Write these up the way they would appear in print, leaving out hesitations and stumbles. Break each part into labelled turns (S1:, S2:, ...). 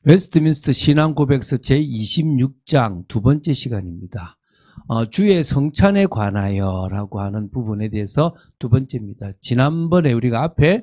S1: 웨스트민스터 신앙고백서 제26장 두 번째 시간입니다. 주의 성찬에 관하여라고 하는 부분에 대해서 두 번째입니다. 지난번에 우리가 앞에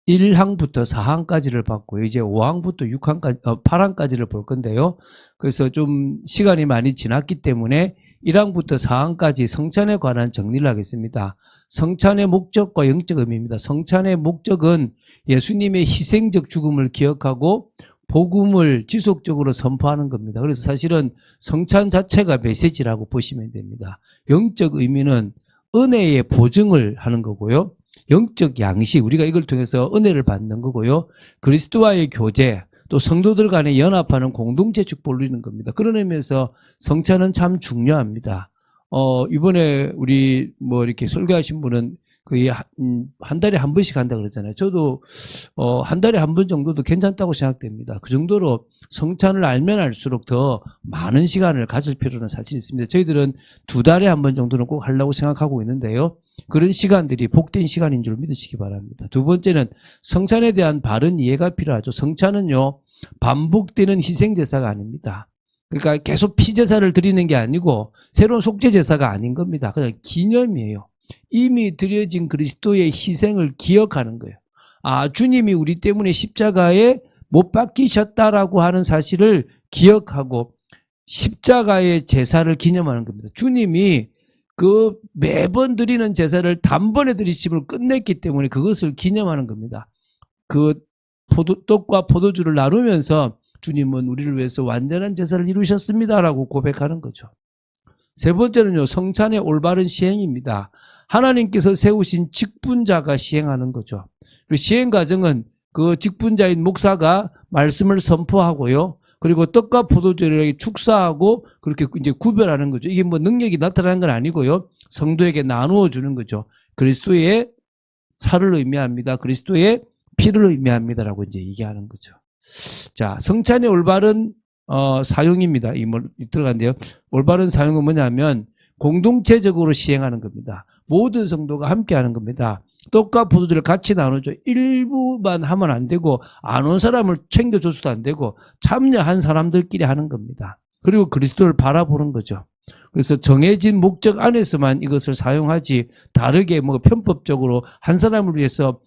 S1: 1항부터 4항까지를 봤고요. 이제 5항부터 6항까지, 8항까지를 볼 건데요. 그래서 좀 시간이 많이 지났기 때문에 1항부터 4항까지 성찬에 관한 정리를 하겠습니다. 성찬의 목적과 영적 의미입니다. 성찬의 목적은 예수님의 희생적 죽음을 기억하고 복음을 지속적으로 선포하는 겁니다. 그래서 사실은 성찬 자체가 메시지라고 보시면 됩니다. 영적 의미는 은혜의 보증을 하는 거고요. 영적 양식, 우리가 이걸 통해서 은혜를 받는 거고요. 그리스도와의 교제, 또 성도들 간에 연합하는 공동체 축복을 누리는 겁니다. 그런 의미에서 성찬은 참 중요합니다. 이번에 우리 이렇게 설교하신 분은 거의 한 달에 한 번씩 한다 그러잖아요. 저도 한 달에 한 번 정도도 괜찮다고 생각됩니다. 그 정도로 성찬을 알면 알수록 더 많은 시간을 가질 필요는 사실 있습니다. 저희들은 2달에 한 번 정도는 꼭 하려고 생각하고 있는데요. 그런 시간들이 복된 시간인 줄 믿으시기 바랍니다. 두 번째는 성찬에 대한 바른 이해가 필요하죠. 성찬은요, 반복되는 희생제사가 아닙니다. 그러니까 계속 피제사를 드리는 게 아니고 새로운 속죄제사가 아닌 겁니다. 그냥 기념이에요. 이미 드려진 그리스도의 희생을 기억하는 거예요. 주님이 우리 때문에 십자가에 못 박히셨다라고 하는 사실을 기억하고 십자가의 제사를 기념하는 겁니다. 주님이 그 매번 드리는 제사를 단번에 드리심을 끝냈기 때문에 그것을 기념하는 겁니다. 그 떡과 포도주를 나누면서 주님은 우리를 위해서 완전한 제사를 이루셨습니다라고 고백하는 거죠. 세 번째는요, 성찬의 올바른 시행입니다. 하나님께서 세우신 직분자가 시행하는 거죠. 그 시행 과정은 그 직분자인 목사가 말씀을 선포하고요. 그리고 떡과 포도주를 축사하고 그렇게 이제 구별하는 거죠. 이게 능력이 나타나는 건 아니고요. 성도에게 나누어 주는 거죠. 그리스도의 살을 의미합니다. 그리스도의 피를 의미합니다라고 이제 얘기하는 거죠. 자, 성찬의 올바른 사용입니다. 들어간대요. 올바른 사용은 뭐냐면 공동체적으로 시행하는 겁니다. 모든 성도가 함께 하는 겁니다. 떡과 포도주를 같이 나누죠. 일부만 하면 안 되고 안 온 사람을 챙겨줘서도 안 되고 참여한 사람들끼리 하는 겁니다. 그리고 그리스도를 바라보는 거죠. 그래서 정해진 목적 안에서만 이것을 사용하지 다르게 편법적으로 한 사람을 위해서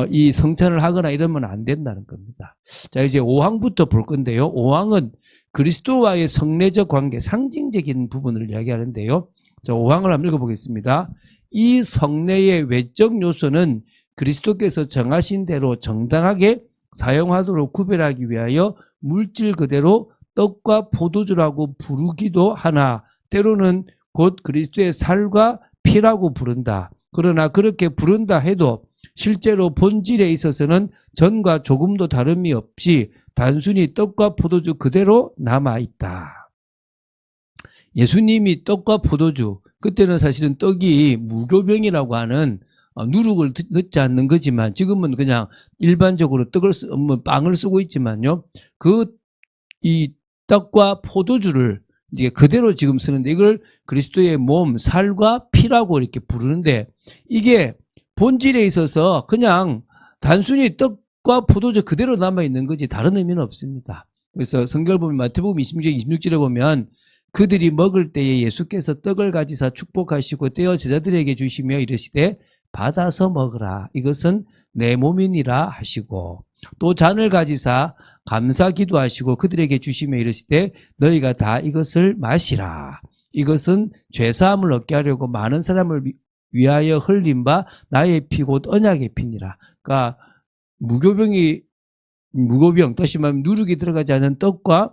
S1: 이 성찬을 하거나 이러면 안 된다는 겁니다. 자, 이제 5항부터 볼 건데요. 5항은 그리스도와의 성례적 관계, 상징적인 부분을 이야기하는데요. 자, 5항을 한번 읽어보겠습니다. 이 성례의 외적 요소는 그리스도께서 정하신 대로 정당하게 사용하도록 구별하기 위하여 물질 그대로 떡과 포도주라고 부르기도 하나 때로는 곧 그리스도의 살과 피라고 부른다. 그러나 그렇게 부른다 해도 실제로 본질에 있어서는 전과 조금도 다름이 없이 단순히 떡과 포도주 그대로 남아있다. 예수님이 떡과 포도주, 그때는 사실은 떡이 무교병이라고 하는 누룩을 넣지 않는 거지만 지금은 그냥 일반적으로 빵을 쓰고 있지만요. 이 떡과 포도주를 이제 그대로 지금 쓰는데 이걸 그리스도의 몸, 살과 피라고 이렇게 부르는데 이게 본질에 있어서 그냥 단순히 떡과 포도주 그대로 남아있는 거지 다른 의미는 없습니다. 그래서 성경을 보면 마태복음 26장 26절에 보면 그들이 먹을 때에 예수께서 떡을 가지사 축복하시고 떼어 제자들에게 주시며 이르시되 받아서 먹으라. 이것은 내 몸이니라 하시고 또 잔을 가지사 감사 기도하시고 그들에게 주시며 이르시되 너희가 다 이것을 마시라. 이것은 죄사함을 얻게 하려고 많은 사람을 위하여 흘린 바 나의 피 곧 언약의 피니라. 그러니까 무교병 다시 말하면 누룩이 들어가지 않은 떡과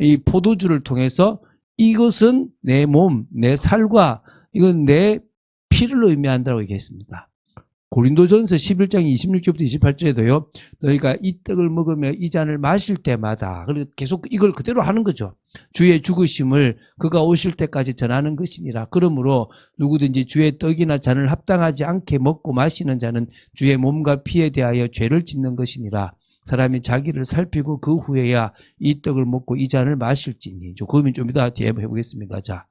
S1: 이 포도주를 통해서 이것은 내 몸, 내 살과 이건 내 피를 의미한다고 얘기했습니다. 고린도전서 11장 26절부터 28절에도요. 너희가 이 떡을 먹으며 이 잔을 마실 때마다 계속 이걸 그대로 하는 거죠. 주의 죽으심을 그가 오실 때까지 전하는 것이니라. 그러므로 누구든지 주의 떡이나 잔을 합당하지 않게 먹고 마시는 자는 주의 몸과 피에 대하여 죄를 짓는 것이니라. 사람이 자기를 살피고 그 후에야 이 떡을 먹고 이 잔을 마실지니. 그러면 좀 이따 뒤에 해보겠습니다. 자,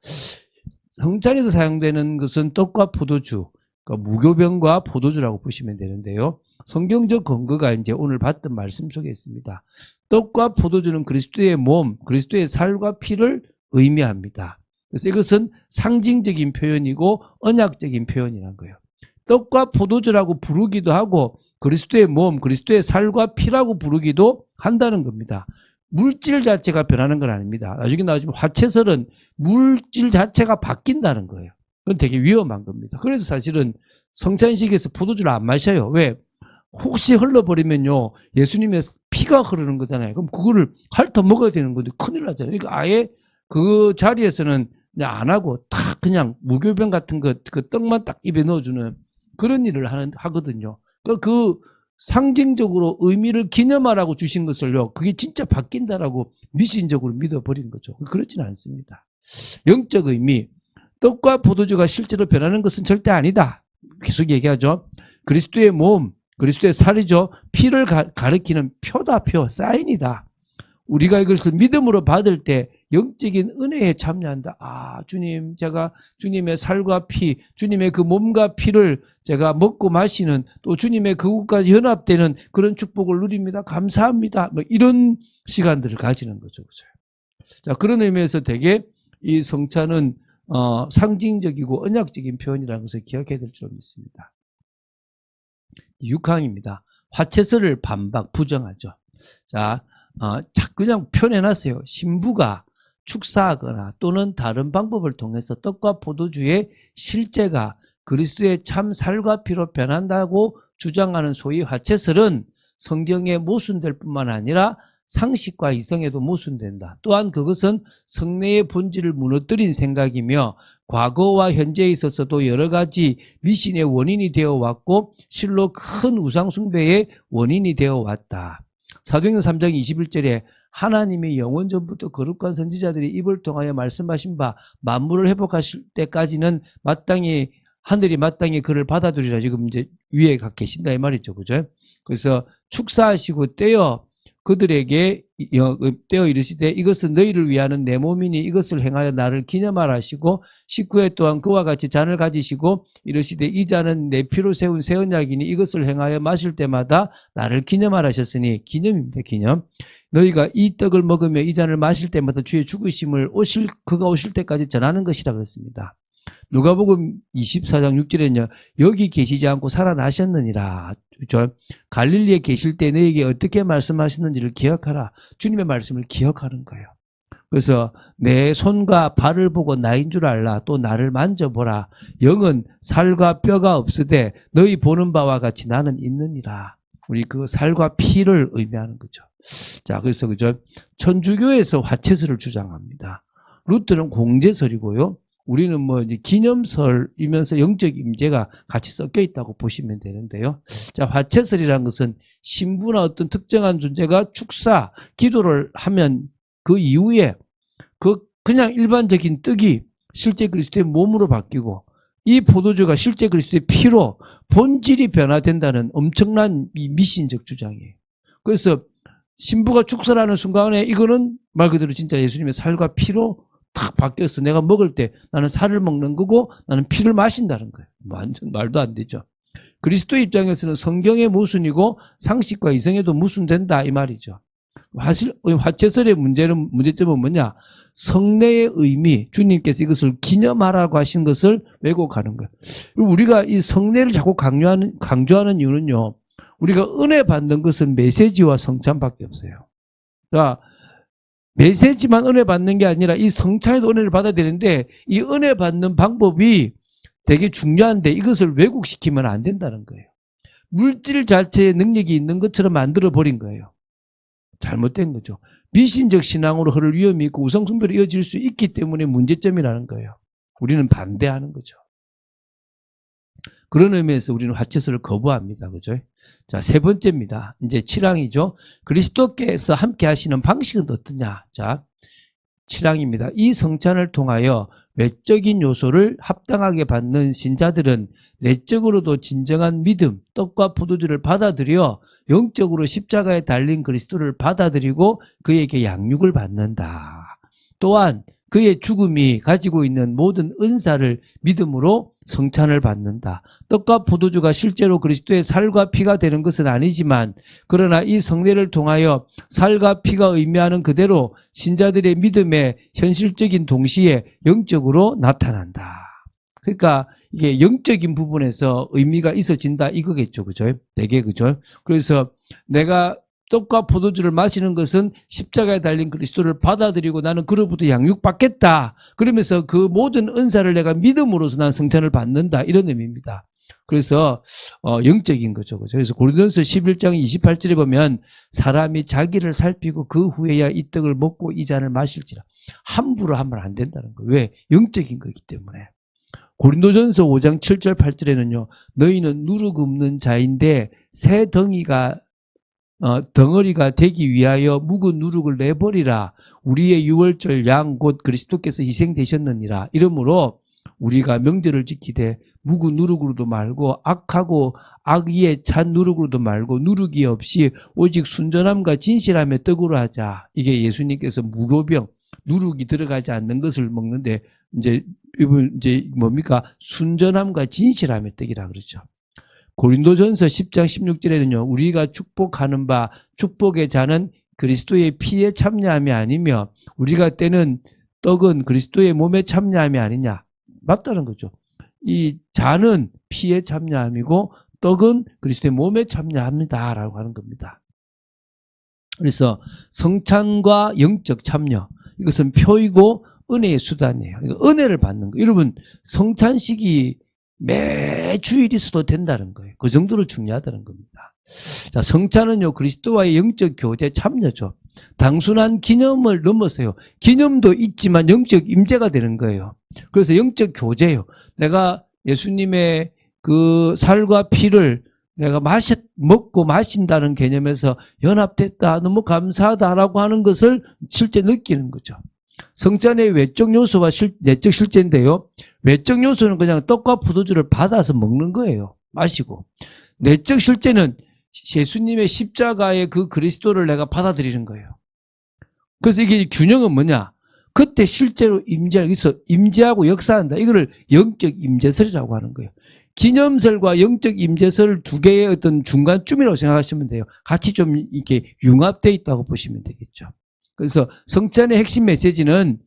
S1: 성찬에서 사용되는 것은 떡과 포도주, 그러니까 무교병과 포도주라고 보시면 되는데요. 성경적 근거가 이제 오늘 봤던 말씀 속에 있습니다. 떡과 포도주는 그리스도의 몸, 그리스도의 살과 피를 의미합니다. 그래서 이것은 상징적인 표현이고 언약적인 표현이라는 거예요. 떡과 포도주라고 부르기도 하고 그리스도의 몸, 그리스도의 살과 피라고 부르기도 한다는 겁니다. 물질 자체가 변하는 건 아닙니다. 나중에 나오지만 화채설은 물질 자체가 바뀐다는 거예요. 그건 되게 위험한 겁니다. 그래서 사실은 성찬식에서 포도주를 안 마셔요. 왜? 혹시 흘러버리면요, 예수님의 피가 흐르는 거잖아요. 그럼 그거를 핥아 먹어야 되는 건데 큰일 나잖아요. 그러니까 아예 그 자리에서는 그냥 안 하고 딱 그냥 무교병 같은 거, 그 떡만 딱 입에 넣어주는 그런 일을 하거든요. 그 상징적으로 의미를 기념하라고 주신 것을요, 그게 진짜 바뀐다라고 미신적으로 믿어버린 거죠. 그렇지는 않습니다. 영적 의미, 떡과 포도주가 실제로 변하는 것은 절대 아니다. 계속 얘기하죠. 그리스도의 몸, 그리스도의 살이죠. 피를 가리키는 표다, 표, 사인이다. 우리가 이것을 믿음으로 받을 때 영적인 은혜에 참여한다. 아, 주님, 제가 주님의 살과 피, 주님의 그 몸과 피를 제가 먹고 마시는, 또 주님의 그것과 연합되는 그런 축복을 누립니다. 감사합니다. 뭐 이런 시간들을 가지는 거죠. 그죠? 자, 그런 의미에서 되게 이 성찬은 상징적이고 언약적인 표현이라는 것을 기억해야 될 줄 믿습니다. 6항입니다. 화채설을 반박, 부정하죠. 자, 그냥 표현해놨어요. 신부가 축사하거나 또는 다른 방법을 통해서 떡과 포도주의 실제가 그리스도의 참 살과 피로 변한다고 주장하는 소위 화채설은 성경에 모순될 뿐만 아니라 상식과 이성에도 모순된다. 또한 그것은 성례의 본질을 무너뜨린 생각이며 과거와 현재에 있어서도 여러 가지 미신의 원인이 되어 왔고 실로 큰 우상 숭배의 원인이 되어 왔다. 사도행전 3장 21절에 하나님이 영원 전부터 거룩한 선지자들이 입을 통하여 말씀하신 바 만물을 회복하실 때까지는 마땅히 하늘이 마땅히 그를 받아들이라 지금 이제 위에 계신다 이 말이죠. 그죠? 그래서 축사하시고 떼어 그들에게 떼어 이르시되 이것은 너희를 위하는 내 몸이니 이것을 행하여 나를 기념하라 하시고 19회 또한 그와 같이 잔을 가지시고 이르시되 이 잔은 내 피로 세운 새 언약이니 이것을 행하여 마실 때마다 나를 기념하라 하셨으니 기념입니다. 기념. 너희가 이 떡을 먹으며 이 잔을 마실 때마다 주의 죽으심을 그가 오실 때까지 전하는 것이라 그랬습니다. 누가복음 24장 6절에는요. 여기 계시지 않고 살아나셨느니라. 그렇죠? 갈릴리에 계실 때 너에게 어떻게 말씀하셨는지를 기억하라. 주님의 말씀을 기억하는 거예요. 그래서 내 손과 발을 보고 나인 줄 알라. 또 나를 만져보라. 영은 살과 뼈가 없으되 너희 보는 바와 같이 나는 있느니라. 우리 그 살과 피를 의미하는 거죠. 자, 그래서 그죠? 천주교에서 화채설을 주장합니다. 루터는 공제설이고요. 우리는 뭐 이제 기념설이면서 영적 임재가 같이 섞여 있다고 보시면 되는데요. 자, 화채설이라는 것은 신부나 어떤 특정한 존재가 축사, 기도를 하면 그 이후에 그냥 일반적인 떡이 실제 그리스도의 몸으로 바뀌고 이 포도주가 실제 그리스도의 피로 본질이 변화된다는 엄청난 이 미신적 주장이에요. 그래서 신부가 축사를 하는 순간에 이거는 말 그대로 진짜 예수님의 살과 피로 탁 바뀌었어. 내가 먹을 때 나는 살을 먹는 거고 나는 피를 마신다는 거예요. 완전 말도 안 되죠. 그리스도 입장에서는 성경의 모순이고 상식과 이성에도 모순된다 이 말이죠. 화채설의 문제점은 뭐냐? 성례의 의미, 주님께서 이것을 기념하라고 하신 것을 왜곡하는 거예요. 우리가 이 성례를 자꾸 강조하는 이유는요. 우리가 은혜 받는 것은 메시지와 성찬밖에 없어요. 그러니까 메시지만 은혜 받는 게 아니라 이 성찬에도 은혜를 받아야 되는데 이 은혜 받는 방법이 되게 중요한데 이것을 왜곡시키면 안 된다는 거예요. 물질 자체에 능력이 있는 것처럼 만들어버린 거예요. 잘못된 거죠. 미신적 신앙으로 흐를 위험이 있고 우상숭배로 이어질 수 있기 때문에 문제점이라는 거예요. 우리는 반대하는 거죠. 그런 의미에서 우리는 화채설을 거부합니다. 그죠? 자, 세 번째입니다. 이제 7항이죠. 그리스도께서 함께 하시는 방식은 어떠냐? 자, 7항입니다. 이 성찬을 통하여 외적인 요소를 합당하게 받는 신자들은 내적으로도 진정한 믿음, 떡과 포도주를 받아들여 영적으로 십자가에 달린 그리스도를 받아들이고 그에게 양육을 받는다. 또한 그의 죽음이 가지고 있는 모든 은사를 믿음으로 성찬을 받는다. 떡과 포도주가 실제로 그리스도의 살과 피가 되는 것은 아니지만 그러나 이 성례를 통하여 살과 피가 의미하는 그대로 신자들의 믿음의 현실적인 동시에 영적으로 나타난다. 그러니까 이게 영적인 부분에서 의미가 있어진다 이거겠죠. 그죠? 되게 그죠? 그래서 내가 떡과 포도주를 마시는 것은 십자가에 달린 그리스도를 받아들이고 나는 그로부터 양육받겠다. 그러면서 그 모든 은사를 내가 믿음으로서 난 성찬을 받는다. 이런 의미입니다. 그래서 영적인 거죠. 그래서 고린도전서 11장 28절에 보면 사람이 자기를 살피고 그 후에야 이 떡을 먹고 이 잔을 마실지라. 함부로 하면 안 된다는 거예요. 왜? 영적인 거기 때문에. 고린도전서 5장 7절 8절에는요. 너희는 누룩 없는 자인데 새 덩어리가 되기 위하여 묵은 누룩을 내버리라. 우리의 유월절 양 곧 그리스도께서 희생되셨느니라. 이러므로 우리가 명절을 지키되 묵은 누룩으로도 말고 악하고 악의에 찬 누룩으로도 말고 누룩이 없이 오직 순전함과 진실함의 떡으로 하자. 이게 예수님께서 무교병 누룩이 들어가지 않는 것을 먹는데 이제 뭡니까? 순전함과 진실함의 떡이라 그러죠. 고린도전서 10장 16절에는요. 우리가 축복하는 바 축복의 잔은 그리스도의 피에 참여함이 아니며 우리가 떼는 떡은 그리스도의 몸에 참여함이 아니냐. 맞다는 거죠. 이 잔은 피에 참여함이고 떡은 그리스도의 몸에 참여합니다라고 하는 겁니다. 그래서 성찬과 영적 참여 이것은 표이고 은혜의 수단이에요. 은혜를 받는 거예요. 여러분 성찬식이 매 주일 있어도 된다는 거예요. 그 정도로 중요하다는 겁니다. 자, 성찬은요, 그리스도와의 영적 교제 참여죠. 단순한 기념을 넘어서요. 기념도 있지만 영적 임재가 되는 거예요. 그래서 영적 교제예요. 내가 예수님의 그 살과 피를 내가 먹고 마신다는 개념에서 연합됐다, 너무 감사하다라고 하는 것을 실제 느끼는 거죠. 성찬의 외적 요소와 내적 실제인데요. 외적 요소는 그냥 떡과 포도주를 받아서 먹는 거예요. 마시고. 내적 실제는 예수님의 십자가의 그 그리스도를 내가 받아들이는 거예요. 그래서 이게 균형은 뭐냐? 그때 실제로 임재하고 역사한다. 이거를 영적 임재설이라고 하는 거예요. 기념설과 영적 임재설 두 개의 어떤 중간쯤이라고 생각하시면 돼요. 같이 좀 이렇게 융합되어 있다고 보시면 되겠죠. 그래서 성찬의 핵심 메시지는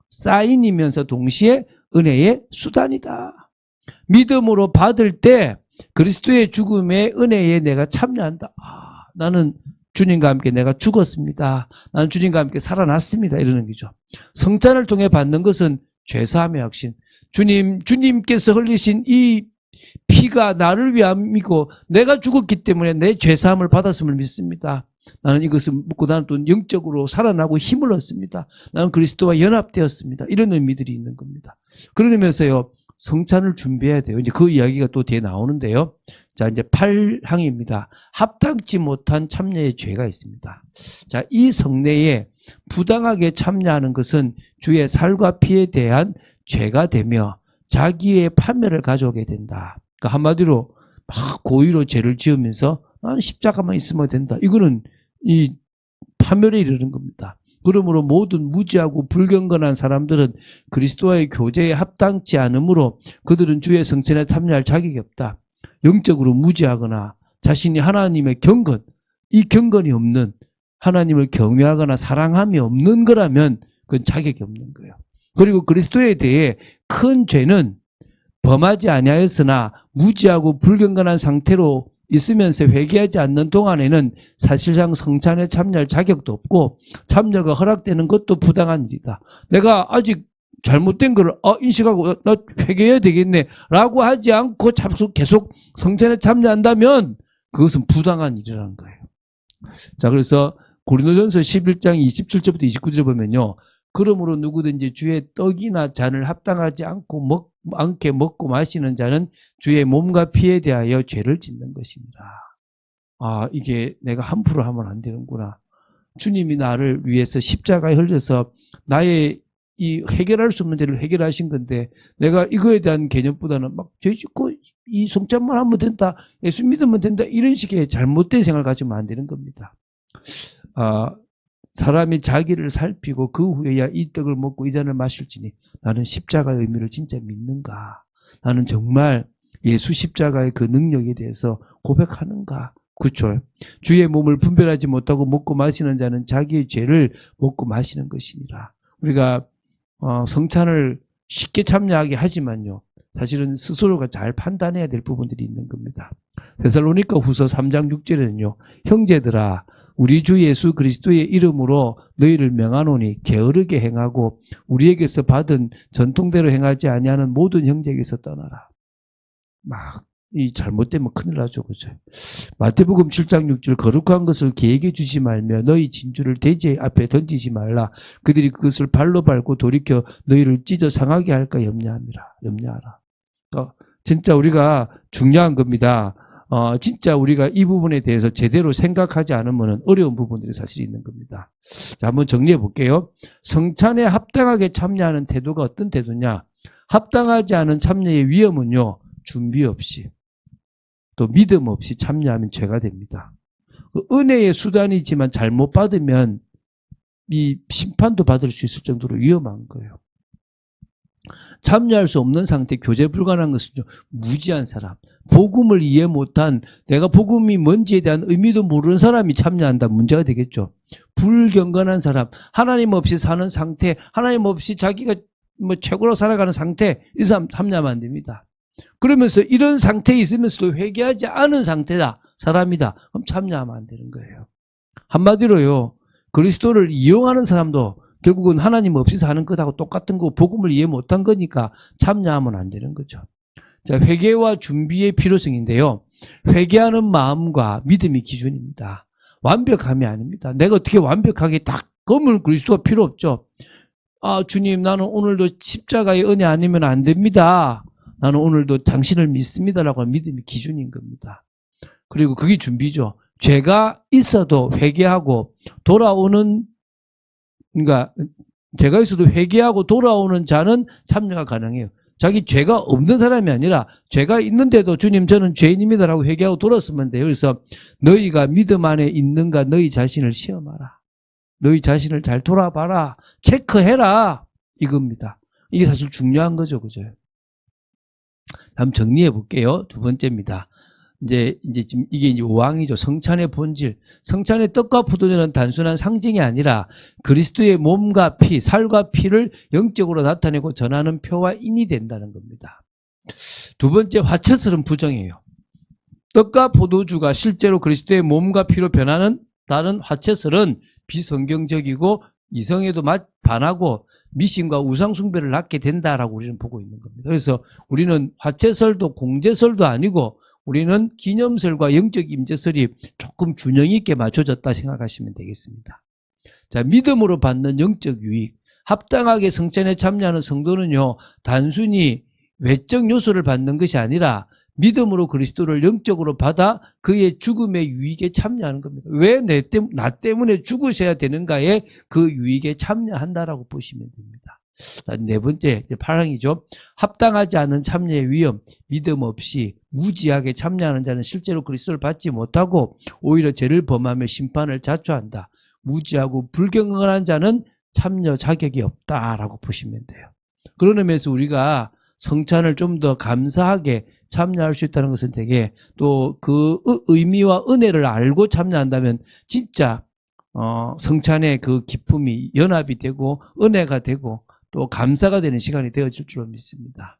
S1: 사인이면서 동시에 은혜의 수단이다. 믿음으로 받을 때 그리스도의 죽음에 은혜에 내가 참여한다. 나는 주님과 함께 내가 죽었습니다. 나는 주님과 함께 살아났습니다. 이러는 거죠. 성찬을 통해 받는 것은 죄사함의 확신. 주님께서 흘리신 이 피가 나를 위함이고 내가 죽었기 때문에 내 죄사함을 받았음을 믿습니다. 나는 이것을 묻고 나는 또 영적으로 살아나고 힘을 얻습니다. 나는 그리스도와 연합되었습니다. 이런 의미들이 있는 겁니다. 그러면서요, 성찬을 준비해야 돼요. 이제 그 이야기가 또 뒤에 나오는데요. 자, 이제 8항입니다. 합당치 못한 참여의 죄가 있습니다. 자, 이 성례에 부당하게 참여하는 것은 주의 살과 피에 대한 죄가 되며 자기의 파멸을 가져오게 된다. 그러니까 한마디로 막 고의로 죄를 지으면서 나는 십자가만 있으면 된다. 이거는 이 파멸에 이르는 겁니다. 그러므로 모든 무지하고 불경건한 사람들은 그리스도와의 교제에 합당치 않으므로 그들은 주의 성찬에 참여할 자격이 없다. 영적으로 무지하거나 자신이 하나님의 이 경건이 없는 하나님을 경외하거나 사랑함이 없는 거라면 그건 자격이 없는 거예요. 그리고 그리스도에 대해 큰 죄는 범하지 아니하였으나 무지하고 불경건한 상태로 있으면서 회개하지 않는 동안에는 사실상 성찬에 참여할 자격도 없고 참여가 허락되는 것도 부당한 일이다. 내가 아직 잘못된 걸 인식하고 나 회개해야 되겠네 라고 하지 않고 계속 성찬에 참여한다면 그것은 부당한 일이라는 거예요. 자, 그래서 고린도전서 11장 27절부터 29절 보면요. 그러므로 누구든지 주의 떡이나 잔을 합당하지 않게 먹고 마시는 자는 주의 몸과 피에 대하여 죄를 짓는 것이니라. 이게 내가 함부로 하면 안 되는구나. 주님이 나를 위해서 십자가에 흘려서 나의 이 해결할 수 없는 죄를 해결하신 건데 내가 이거에 대한 개념보다는 막 죄 짓고 이 성찬만 하면 된다. 예수 믿으면 된다. 이런 식의 잘못된 생각을 가지면 안 되는 겁니다. 사람이 자기를 살피고 그 후에야 이 떡을 먹고 이 잔을 마실지니 나는 십자가의 의미를 진짜 믿는가? 나는 정말 예수 십자가의 그 능력에 대해서 고백하는가? 그렇죠. 주의 몸을 분별하지 못하고 먹고 마시는 자는 자기의 죄를 먹고 마시는 것이니라. 우리가 성찬을 쉽게 참여하게 하지만요. 사실은 스스로가 잘 판단해야 될 부분들이 있는 겁니다. 데살로니가 후서 3장 6절에는요. 형제들아 우리 주 예수 그리스도의 이름으로 너희를 명하노니 게으르게 행하고 우리에게서 받은 전통대로 행하지 아니하는 모든 형제에게서 떠나라. 막 이 잘못되면 큰일 나죠. 그죠? 마태복음 7장 6절 거룩한 것을 계획해 주지 말며 너희 진주를 돼지 앞에 던지지 말라. 그들이 그것을 발로 밟고 돌이켜 너희를 찢어 상하게 할까 염려하라. 진짜 우리가 중요한 겁니다. 진짜 우리가 이 부분에 대해서 제대로 생각하지 않으면 어려운 부분들이 사실 있는 겁니다. 자, 한번 정리해 볼게요. 성찬에 합당하게 참여하는 태도가 어떤 태도냐? 합당하지 않은 참여의 위험은요. 준비 없이 또 믿음 없이 참여하면 죄가 됩니다. 은혜의 수단이지만 잘못 받으면 이 심판도 받을 수 있을 정도로 위험한 거예요. 참여할 수 없는 상태, 교제 불가능한 것은 무지한 사람, 복음을 이해 못한, 내가 복음이 뭔지에 대한 의미도 모르는 사람이 참여한다 문제가 되겠죠. 불경건한 사람, 하나님 없이 사는 상태, 하나님 없이 자기가 최고로 살아가는 상태, 이 사람 참여하면 안 됩니다. 그러면서 이런 상태에 있으면서도 회개하지 않은 상태다, 사람이다. 그럼 참여하면 안 되는 거예요. 한마디로요, 그리스도를 이용하는 사람도 결국은 하나님 없이 사는 것하고 똑같은 거, 복음을 이해 못한 거니까 참여하면 안 되는 거죠. 자, 회개와 준비의 필요성인데요. 회개하는 마음과 믿음이 기준입니다. 완벽함이 아닙니다. 내가 어떻게 완벽하게 딱 그러면 그리스도가 필요 없죠. 주님, 나는 오늘도 십자가의 은혜 아니면 안 됩니다. 나는 오늘도 당신을 믿습니다라고 하는 믿음이 기준인 겁니다. 그리고 그게 준비죠. 죄가 있어도 회개하고 돌아오는, 그러니까 죄가 있어도 회개하고 돌아오는 자는 참여가 가능해요. 자기 죄가 없는 사람이 아니라 죄가 있는데도 주님 저는 죄인입니다라고 회개하고 돌아서면 돼요. 그래서 너희가 믿음 안에 있는가 너희 자신을 시험하라. 너희 자신을 잘 돌아봐라. 체크해라. 이겁니다. 이게 사실 중요한 거죠. 그죠? 한번 정리해 볼게요. 두 번째입니다. 이제 지금 이게 이제 5항이죠. 성찬의 본질. 성찬의 떡과 포도주는 단순한 상징이 아니라 그리스도의 몸과 피, 살과 피를 영적으로 나타내고 전하는 표와 인이 된다는 겁니다. 두 번째, 화채설은 부정이에요. 떡과 포도주가 실제로 그리스도의 몸과 피로 변하는 다른 화채설은 비성경적이고 이성에도 반하고 미신과 우상숭배를 낳게 된다라고 우리는 보고 있는 겁니다. 그래서 우리는 화채설도 공제설도 아니고 우리는 기념설과 영적 임재설이 조금 균형 있게 맞춰졌다 생각하시면 되겠습니다. 자, 믿음으로 받는 영적 유익. 합당하게 성찬에 참여하는 성도는요, 단순히 외적 요소를 받는 것이 아니라 믿음으로 그리스도를 영적으로 받아 그의 죽음의 유익에 참여하는 겁니다. 왜 나 때문에 죽으셔야 되는가에 그 유익에 참여한다라고 보시면 됩니다. 네 번째, 8항이죠. 합당하지 않은 참여의 위험, 믿음 없이 무지하게 참여하는 자는 실제로 그리스도를 받지 못하고 오히려 죄를 범하며 심판을 자초한다. 무지하고 불경건한 자는 참여 자격이 없다라고 보시면 돼요. 그런 의미에서 우리가 성찬을 좀 더 감사하게 참여할 수 있다는 것은 되게 또 그 의미와 은혜를 알고 참여한다면 진짜 성찬의 그 기쁨이 연합이 되고 은혜가 되고 또 감사가 되는 시간이 되어질 줄로 믿습니다.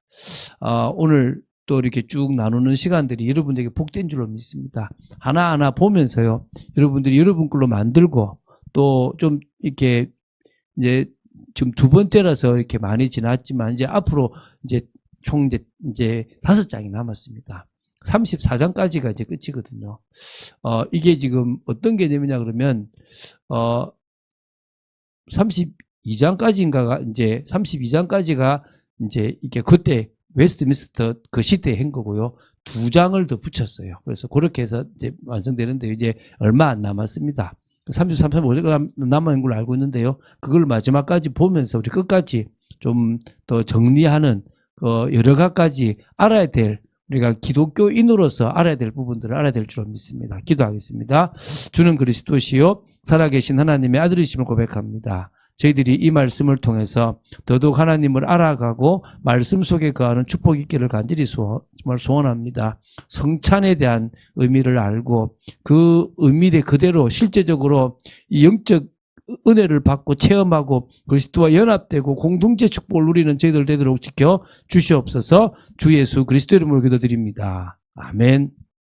S1: 오늘 또 이렇게 쭉 나누는 시간들이 여러분들에게 복된 줄로 믿습니다. 하나하나 보면서요, 여러분들이 여러분 걸로 만들고 또 좀 이렇게 이제 지금 두 번째라서 이렇게 많이 지났지만 이제 앞으로 이제 총 이제 5장이 남았습니다. 34장까지가 이제 끝이거든요. 이게 지금 어떤 개념이냐 그러면 32장까지인가가 이제 32장까지가 이제 이게 그때 웨스트민스터 그 시대에 한 거고요. 2장을 더 붙였어요. 그래서 그렇게 해서 이제 완성되는데 이제 얼마 안 남았습니다. 33, 35장 남은 걸로 알고 있는데요. 그걸 마지막까지 보면서 우리 끝까지 좀 더 정리하는 여러 가지 알아야 될, 우리가 기독교인으로서 알아야 될 부분들을 알아야 될 줄로 믿습니다. 기도하겠습니다. 주는 그리스도시요 살아계신 하나님의 아들이심을 고백합니다. 저희들이 이 말씀을 통해서 더더욱 하나님을 알아가고 말씀 속에 거하는 축복 있기를 간절히 정말 소원합니다. 성찬에 대한 의미를 알고 그 의미대 그대로 실제적으로 이 영적 은혜를 받고 체험하고 그리스도와 연합되고 공동체 축복을 누리는 저희들 되도록 지켜 주시옵소서. 주 예수 그리스도 이름으로 기도드립니다. 아멘.